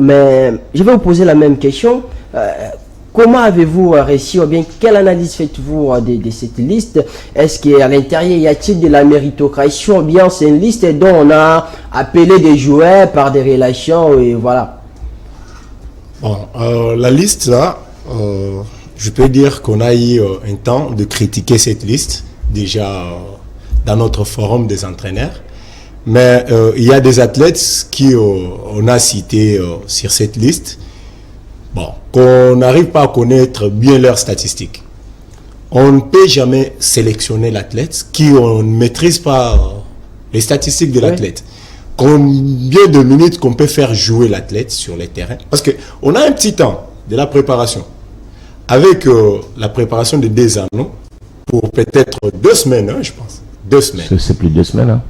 Mais je vais vous poser la même question. Comment avez-vous réussi, ou bien quelle analyse faites-vous de cette liste? Est-ce qu'à l'intérieur, y a-t-il de la méritocratie, ou bien c'est une liste dont on a appelé des joueurs par des relations et voilà? Bon, la liste là, je peux dire qu'on a eu un temps de critiquer cette liste, déjà dans notre forum des entraîneurs. Mais il y a des athlètes qui on a cités sur cette liste, bon, qu'on n'arrive pas à connaître bien leurs statistiques. On ne peut jamais sélectionner l'athlète qui on ne maîtrise pas les statistiques de l'athlète. Combien de minutes qu'on peut faire jouer l'athlète sur les terrains? Parce qu'on a un petit temps de la préparation. Avec la préparation de 2 ans, non? Pour peut-être 2 semaines, hein, je pense. 2 semaines. C'est plus 2 semaines, hein?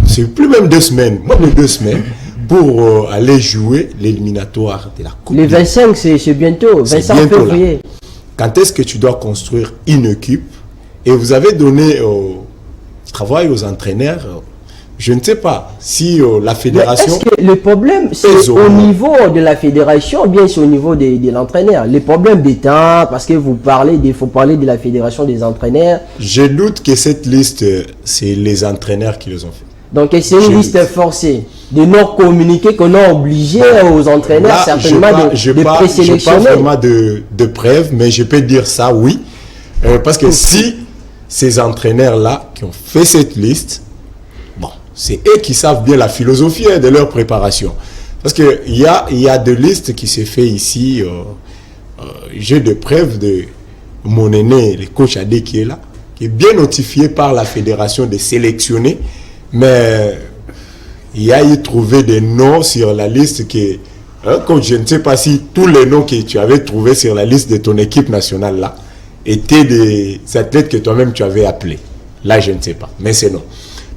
C'est plus même 2 semaines, moins de 2 semaines, pour aller jouer l'éliminatoire de la Coupe. Les 25, c'est bientôt, 25 février. Là. Quand est-ce que tu dois construire une équipe? Et vous avez donné travail aux entraîneurs. Je ne sais pas si la fédération... Est-ce que le problème, c'est au niveau de la fédération ou bien c'est au niveau de l'entraîneur? Les problèmes d'état, parce que vous parlez, il faut parler de la fédération des entraîneurs. Je doute que cette liste, c'est les entraîneurs qui les ont fait. Donc c'est une liste forcée de non communiqués qu'on a obligé aux entraîneurs là, certainement de présélectionner. Je n'ai pas vraiment de preuves, mais je peux dire ça, oui. Parce que si ces entraîneurs-là qui ont fait cette liste, bon, c'est eux qui savent bien la philosophie de leur préparation. Parce qu'il y a des listes qui se fait ici. J'ai des preuves de mon aîné, le coach Adé qui est là, qui est bien notifié par la fédération de sélectionner. Mais il y a eu trouvé des noms sur la liste qui, comme je ne sais pas si tous les noms que tu avais trouvés sur la liste de ton équipe nationale là étaient des athlètes que toi-même tu avais appelés. Là, je ne sais pas, mais c'est non.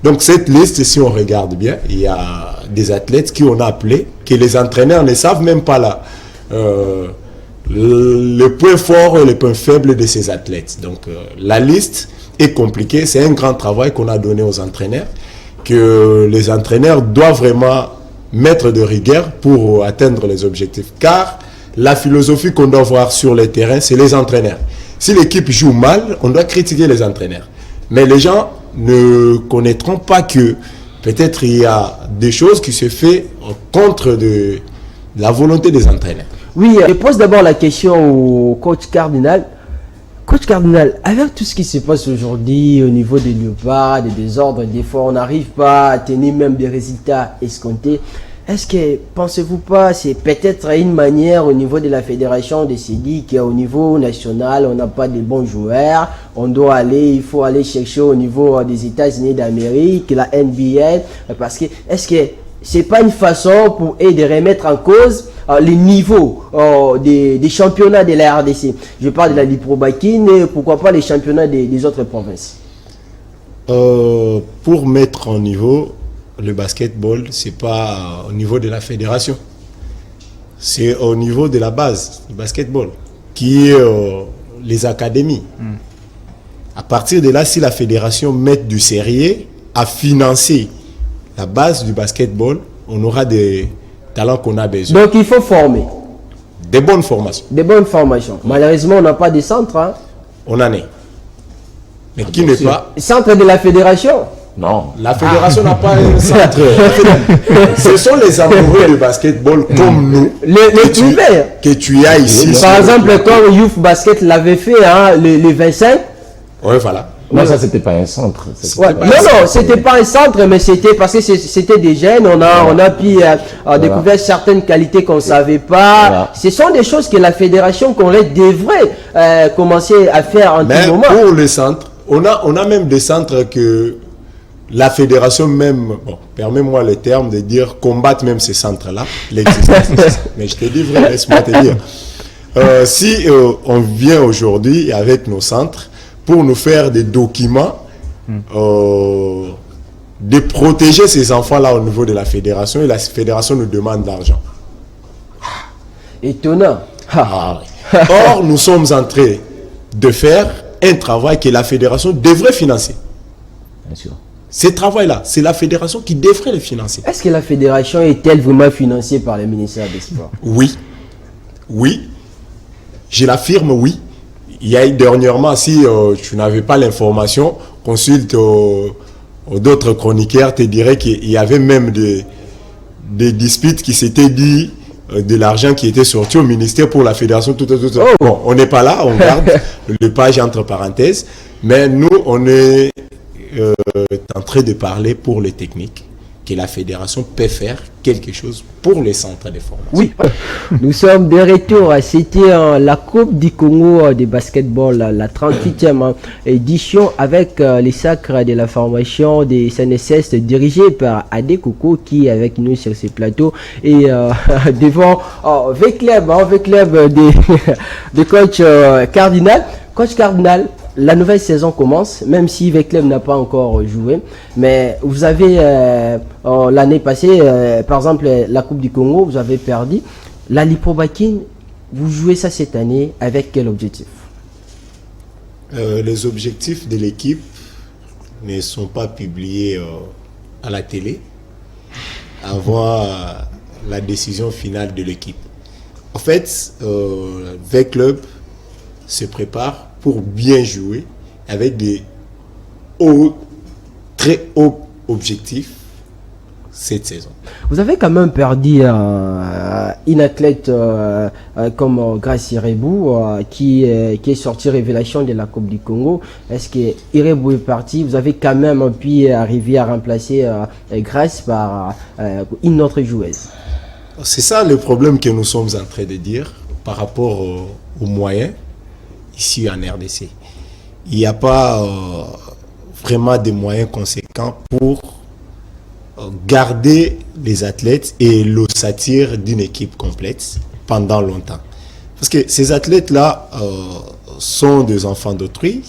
Donc cette liste, si on regarde bien, il y a des athlètes qui on a appelés, que les entraîneurs ne savent même pas là. Le point fort et le point faible de ces athlètes. Donc la liste est compliquée, c'est un grand travail qu'on a donné aux entraîneurs, que les entraîneurs doivent vraiment mettre de rigueur pour atteindre les objectifs. Car la philosophie qu'on doit voir sur le terrain, c'est les entraîneurs. Si l'équipe joue mal, on doit critiquer les entraîneurs. Mais les gens ne connaîtront pas que peut-être il y a des choses qui se font contre de la volonté des entraîneurs. Oui, je pose d'abord la question au coach Cardinal. Coach Cardinal, avec tout ce qui se passe aujourd'hui au niveau des léopards, des désordres, des fois on n'arrive pas à tenir même des résultats escomptés. Est-ce que, pensez-vous pas, c'est peut-être une manière au niveau de la fédération de se dire qu'au niveau national, on n'a pas de bons joueurs, il faut aller chercher au niveau des États-Unis d'Amérique, la NBA, parce que, est-ce que c'est pas une façon pour eux de remettre en cause les niveaux des championnats de la RDC? Je parle de la Ligue Pro Bakine et pourquoi pas les championnats des autres provinces. Pour mettre en niveau le basketball, c'est pas au niveau de la fédération, c'est au niveau de la base du basketball, qui est les académies. À partir de là, si la fédération met du sérieux à financer la base du basketball, on aura des talents qu'on a besoin. Donc il faut former. Des bonnes formations. Des bonnes formations. Malheureusement, on n'a pas de centre. Hein? On en est. Mais qui n'est pas... Centre de la fédération? Non. La fédération n'a pas un centre. Ce sont les amoureux du basketball comme nous. Les privés. Que tu as ici. Par exemple, comme Youth Basket l'avait fait, hein, les 25. Oui, voilà. Non, ça, c'était pas un centre. Ouais. Non, c'était pas un centre, mais c'était parce que c'était des jeunes. On a pu découvrir certaines qualités qu'on ne savait pas. Voilà. Ce sont des choses que la fédération devrait commencer à faire en tout moment. Pour les centres, on a même des centres que la fédération même, bon, permets-moi le terme de dire, combattre même ces centres-là, l'existence. Mais je te dis vrai, laisse-moi te dire. Si on vient aujourd'hui avec nos centres pour nous faire des documents, de protéger ces enfants-là au niveau de la fédération, et la fédération nous demande de l'argent. Étonnant. Or, nous sommes en train de faire un travail que la fédération devrait financer. Bien sûr. Ce travail-là, c'est la fédération qui devrait le financer. Est-ce que la fédération est-elle vraiment financée par le ministère des Sports? Oui. Oui. Je l'affirme, oui. Il y a eu dernièrement, si tu n'avais pas l'information, consulte d'autres chroniqueurs, te diraient qu'il y avait même des disputes qui s'étaient dit de l'argent qui était sorti au ministère pour la fédération, tout. Oh. Bon, on n'est pas là, on garde le page entre parenthèses, mais nous, on est en train de parler pour les techniques, que la fédération peut faire quelque chose pour les centres de formation. Oui, nous sommes de retour. C'était la Coupe du Congo de basketball, la 38e édition, avec les sacres de la formation des CNSS dirigés par Adé Koko qui est avec nous sur ce plateau. Et devant V-Club de coach Cardinal. Coach Cardinal, la nouvelle saison commence, même si V-Club n'a pas encore joué. Mais vous avez, l'année passée, par exemple, la Coupe du Congo, vous avez perdu. La Lipo-Bakine, vous jouez ça cette année avec quel objectif? Les objectifs de l'équipe ne sont pas publiés à la télé avant la décision finale de l'équipe. En fait, V-Club se prépare pour bien jouer avec des très hauts objectifs cette saison. Vous avez quand même perdu une athlète comme Grace Irebou qui est sortie révélation de la Coupe du Congo. Est-ce que Irebou est parti? Vous avez quand même pu arriver à remplacer Grace par une autre joueuse. C'est ça le problème que nous sommes en train de dire par rapport aux moyens ici en RDC. Il n'y a pas vraiment de moyens conséquents pour garder les athlètes et l'ossature d'une équipe complète pendant longtemps. Parce que ces athlètes-là sont des enfants d'autrui,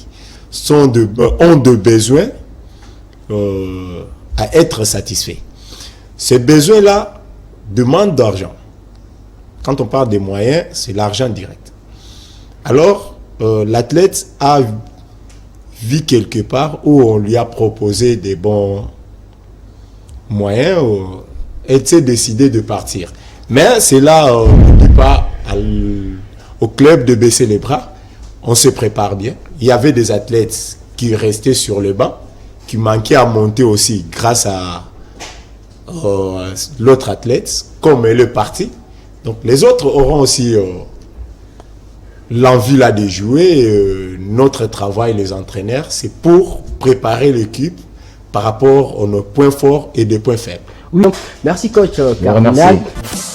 ont de besoins à être satisfaits. Ces besoins-là demandent d'argent. Quand on parle des moyens, c'est l'argent direct. Alors, l'athlète a vu quelque part où on lui a proposé des bons moyens, elle s'est décidée de partir. Mais c'est là, on ne dit pas au club de baisser les bras, on se prépare bien. Il y avait des athlètes qui restaient sur le banc, qui manquaient à monter aussi grâce à l'autre athlète, comme elle est partie. Donc les autres auront aussi l'envie là de jouer. Notre travail, les entraîneurs, c'est pour préparer l'équipe par rapport à nos points forts et des points faibles. Oui, merci coach Cardinal. Merci.